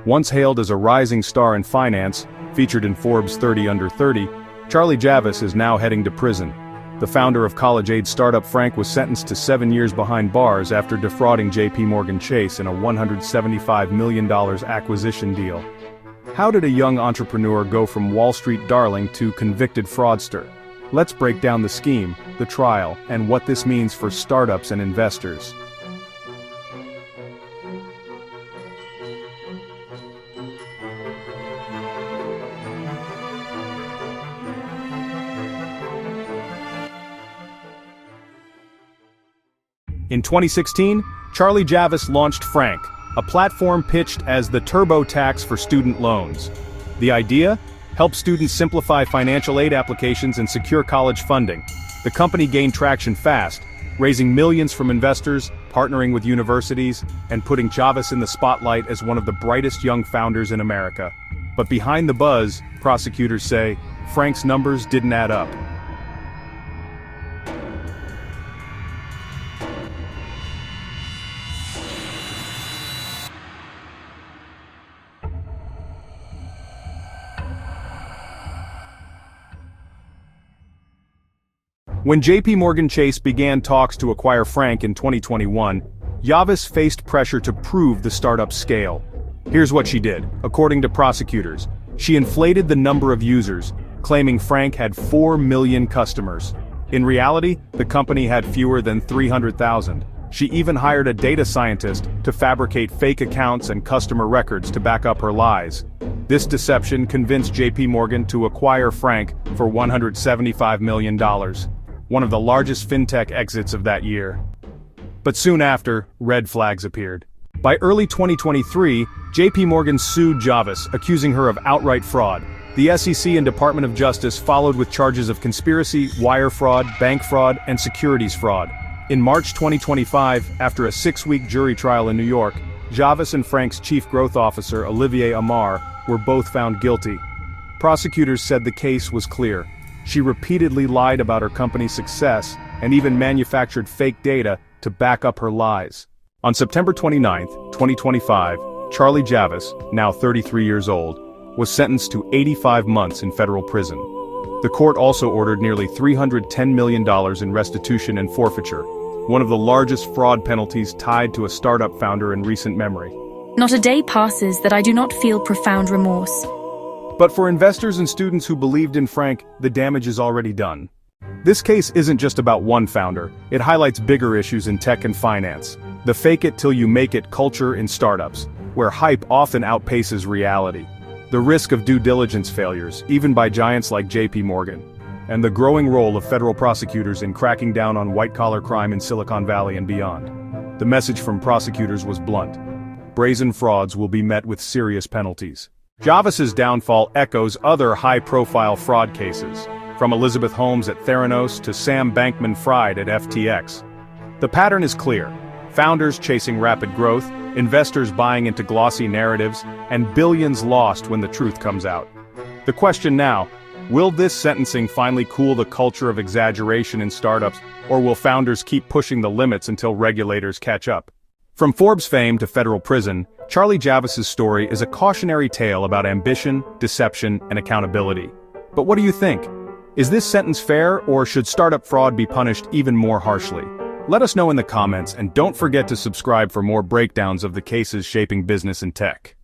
Once hailed as a rising star in finance, featured in Forbes 30 Under 30, Charlie Javice is now heading to prison. The founder of college-age startup Frank was sentenced to 7 years behind bars after defrauding JPMorgan Chase in a $175 million acquisition deal. How did a young entrepreneur go from Wall Street darling to convicted fraudster? Let's break down the scheme, the trial, and what this means for startups and investors. In 2016, Charlie Javice launched Frank, a platform pitched as the TurboTax for student loans. The idea? Help students simplify financial aid applications and secure college funding. The company gained traction fast, raising millions from investors, partnering with universities, and putting Javice in the spotlight as one of the brightest young founders in America. But behind the buzz, prosecutors say, Frank's numbers didn't add up. When JPMorgan Chase began talks to acquire Frank in 2021, Javice faced pressure to prove the startup's scale. Here's what she did. According to prosecutors, she inflated the number of users, claiming Frank had 4 million customers. In reality, the company had fewer than 300,000. She even hired a data scientist to fabricate fake accounts and customer records to back up her lies. This deception convinced JPMorgan to acquire Frank for $175 million. One of the largest fintech exits of that year. But soon after, red flags appeared. By early 2023, JPMorgan sued Javice, accusing her of outright fraud. The SEC and Department of Justice followed with charges of conspiracy, wire fraud, bank fraud, and securities fraud. In March 2025, after a 6-week jury trial in New York, Javice and Frank's chief growth officer, Olivier Amar, were both found guilty. Prosecutors said the case was clear. She repeatedly lied about her company's success and even manufactured fake data to back up her lies. On September 29, 2025, Charlie Javice, now 33 years old, was sentenced to 85 months in federal prison. The court also ordered nearly $310 million in restitution and forfeiture, one of the largest fraud penalties tied to a startup founder in recent memory. Not a day passes that I do not feel profound remorse. But for investors and students who believed in Frank, the damage is already done. This case isn't just about one founder, it highlights bigger issues in tech and finance. The fake-it-till-you-make-it culture in startups, where hype often outpaces reality. The risk of due diligence failures, even by giants like JPMorgan. And the growing role of federal prosecutors in cracking down on white-collar crime in Silicon Valley and beyond. The message from prosecutors was blunt. Brazen frauds will be met with serious penalties. Javice's downfall echoes other high-profile fraud cases, from Elizabeth Holmes at Theranos to Sam Bankman-Fried at FTX. The pattern is clear. Founders chasing rapid growth, investors buying into glossy narratives, and billions lost when the truth comes out. The question now, will this sentencing finally cool the culture of exaggeration in startups, or will founders keep pushing the limits until regulators catch up? From Forbes fame to federal prison, Charlie Javice's story is a cautionary tale about ambition, deception, and accountability. But what do you think? Is this sentence fair, or should startup fraud be punished even more harshly? Let us know in the comments, and don't forget to subscribe for more breakdowns of the cases shaping business and tech.